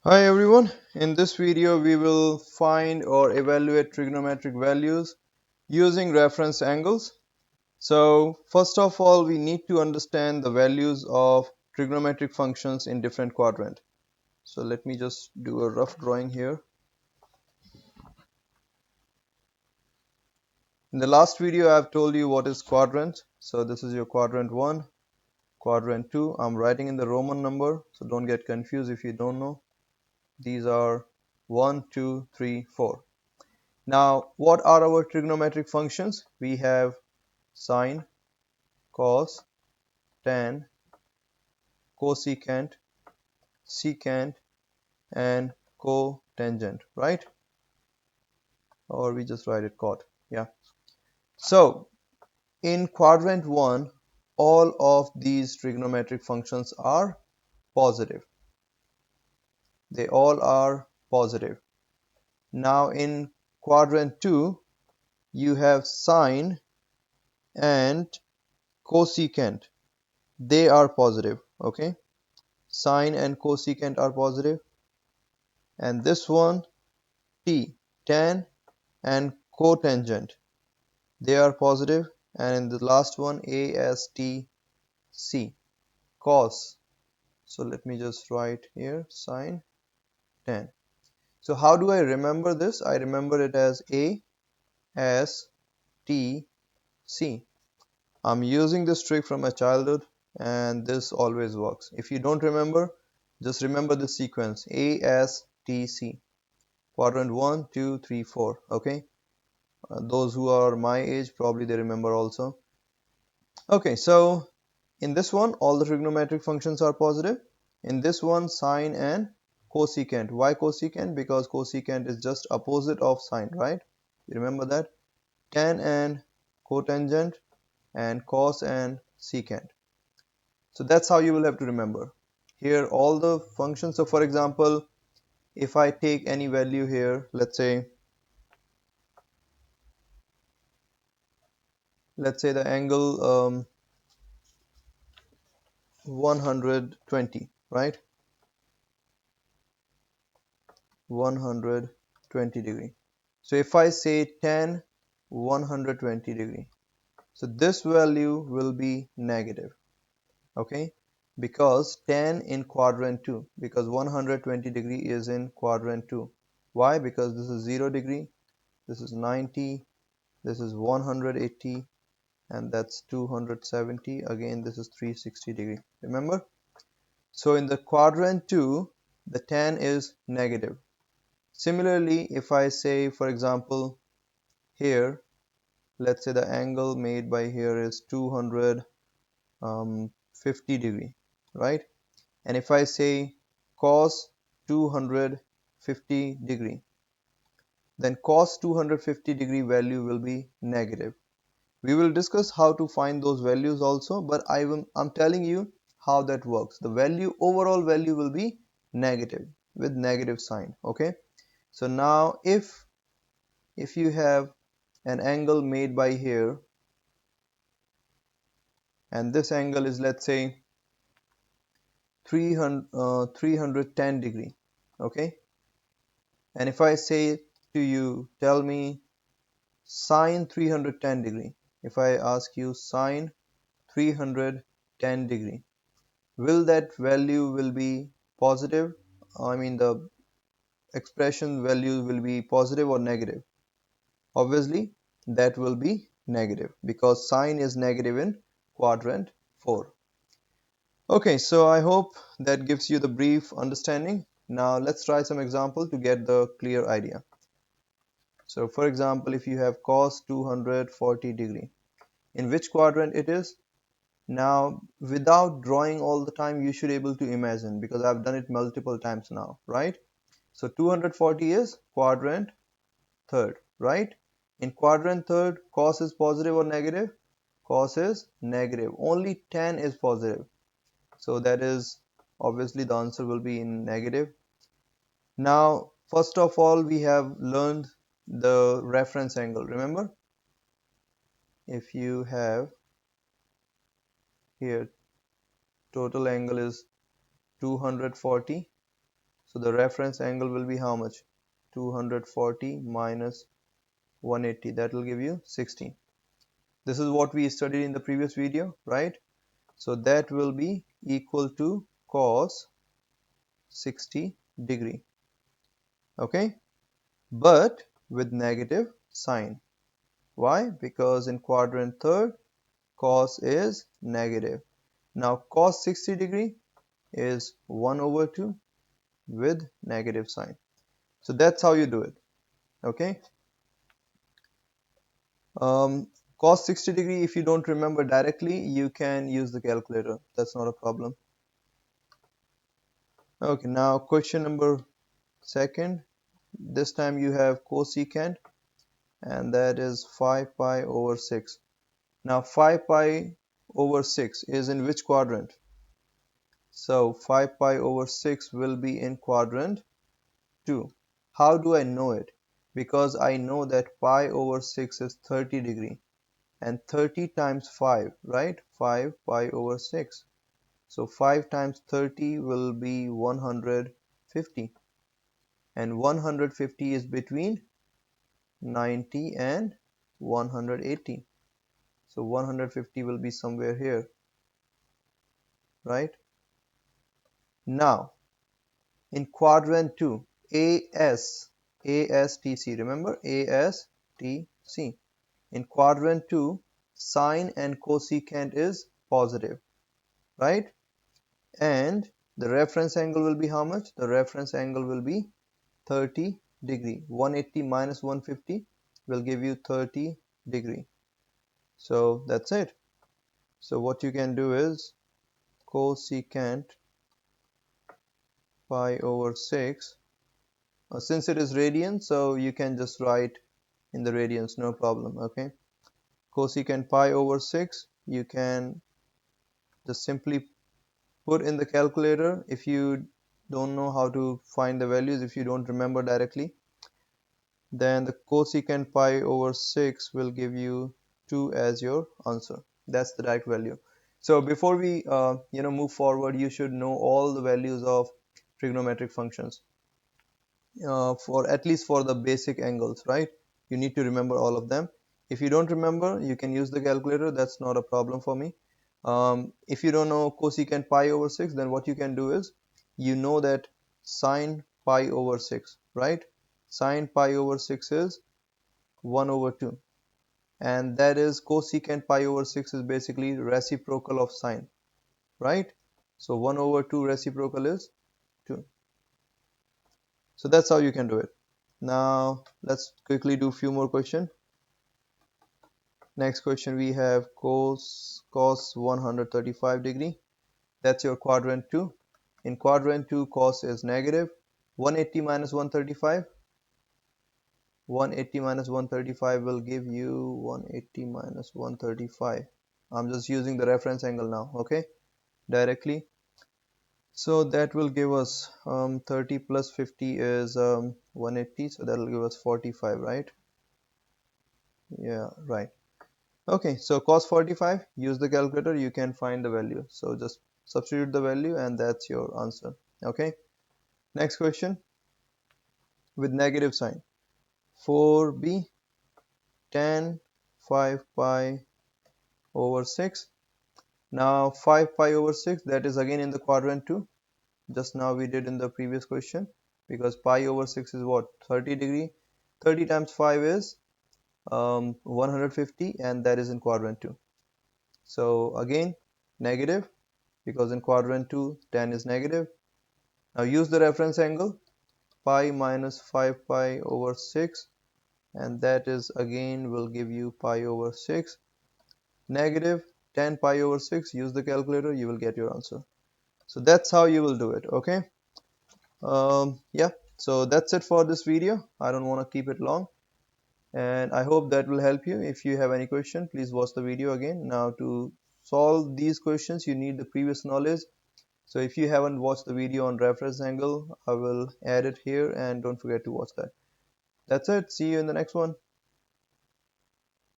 Hi everyone, in this video we will find or evaluate trigonometric values using reference angles. So first of all we need to understand the values of trigonometric functions in different quadrant. So let me just do a rough drawing here. In the last video I have told you what is quadrant. So this is your quadrant 1, quadrant 2. I'm writing in the Roman number, so don't get confused if you don't know. These are 1, 2, 3, 4. Now, what are our trigonometric functions? We have sine, cos, tan, cosecant, secant, and cotangent, right? Or we just write it cot. Yeah. So, in quadrant 1, all of these trigonometric functions are positive. They all are positive. Now, in quadrant 2, you have sine and cosecant. They are positive, okay? Sine and cosecant are positive, and this one t, tan and cotangent, they are positive, and in the last one astc, cos. So let me just write here sine, tan. So how do I remember this? I remember it as a s t c. I'm using this trick from my childhood and this always works. If you don't remember, just remember the sequence astc. Quadrant 1, 2, 3, 4. Okay, those who are my age probably they remember also. Okay, so in this one all the trigonometric functions are positive. In this one sine and cosecant. Why cosecant? Because cosecant is just opposite of sine, right? You remember that. Tan and cotangent and cos and secant. So that's how you will have to remember here all the functions. So for example, if I take any value here, let's say the angle 120, right? 120 degree. So if I say tan 120 degree, so this value will be negative, okay? Because tan in quadrant 2, because 120 degree is in quadrant 2. Why? Because this is 0 degree, this is 90, this is 180, and that's 270. Again, this is 360 degree. Remember? So in the quadrant 2, the tan is negative. Similarly, if I say, for example, here, let's say the angle made by here is 250 degree, right? And if I say cos 250 degree, then cos 250 degree value will be negative. We will discuss how to find those values also, but I'm telling you how that works. The value, overall value will be negative with negative sign, okay? So now if you have an angle made by here, and this angle is, let's say, 310 degree, okay? And if I say to you, tell me sine 310 degree, if I ask you sine 310 degree, will that value will be positive? I mean the expression value will be positive or negative? Obviously that will be negative because sine is negative in quadrant 4. Okay, so I hope that gives you the brief understanding. Now let's try some example to get the clear idea. So for example, if you have cos 240 degree, in which quadrant it is? Now without drawing all the time, you should able to imagine because I've done it multiple times now, right? So 240 is quadrant third, right? In quadrant third, cos is positive or negative? Cos is negative. Only tan is positive. So that is obviously the answer will be in negative. Now, first of all, we have learned the reference angle. Remember, if you have here total angle is 240. So the reference angle will be how much? 240 minus 180, that will give you 16. This is what we studied in the previous video, right? So that will be equal to cos 60 degree, okay, but with negative sign. Why? Because in quadrant third cos is negative. Now cos 60 degree is 1 over 2 with negative sign. So that's how you do it, okay. um, Cos 60 degree, if you don't remember directly, you can use the calculator, that's not a problem. Okay, now question number second. This time you have cosecant, and that is 5 pi over 6. Now 5 pi over 6 is in which quadrant? So 5 pi over 6 will be in quadrant 2. How do I know it? Because I know that pi over 6 is 30 degree, and 30 times 5, right? 5 pi over 6. So 5 times 30 will be 150, and 150 is between 90 and 180. So 150 will be somewhere here, right? Now in quadrant 2, ASTC, remember ASTC. In quadrant 2, sine and cosecant is positive, right? And the reference angle will be how much? The reference angle will be 30 degree. 180 minus 150 will give you 30 degree. So that's it. So what you can do is cosecant pi over 6. Since it is radian, so you can just write in the radians, no problem, okay. Cosecant pi over 6, you can just simply put in the calculator. If you don't know how to find the values, if you don't remember directly, then the cosecant pi over 6 will give you 2 as your answer. That's the right value. So before we move forward, you should know all the values of trigonometric functions, for at least for the basic angles, right? You need to remember all of them. If you don't remember, you can use the calculator, that's not a problem for me. If you don't know cosecant pi over 6, then what you can do is, you know that sine pi over 6, right? Sine pi over 6 is 1 over 2, and that is cosecant pi over 6 is basically reciprocal of sine, right? So 1 over 2 reciprocal is 2. So that's how you can do it. Now let's quickly do a few more questions. Next question, we have cos 135 degree. That's your quadrant 2. In quadrant 2, cos is negative. 180 minus 135. 180 minus 135 will give you 180 minus 135. I'm just using the reference angle now, okay, directly. So that will give us 30 plus 50 is 180, so that will give us 45, right? Yeah, right. Okay, so cos 45, use the calculator, you can find the value. So just substitute the value and that's your answer. Okay, next question with negative sign. 4b tan 5 pi over 6. Now 5 pi over 6, that is again in the quadrant 2. Just now we did in the previous question, because pi over 6 is what? 30 degree. 30 times 5 is 150, and that is in quadrant 2. So again negative, because in quadrant 2 tan is negative. Now use the reference angle, pi minus 5 pi over 6, and that is again will give you pi over 6. Negative tan pi over 6, use the calculator, you will get your answer. So that's how you will do it, okay. Yeah, so that's it for this video. I don't want to keep it long, and I hope that will help you. If you have any question, please watch the video again. Now to solve these questions, you need the previous knowledge. So if you haven't watched the video on reference angle, I will add it here, and don't forget to watch that. That's it. See you in the next one.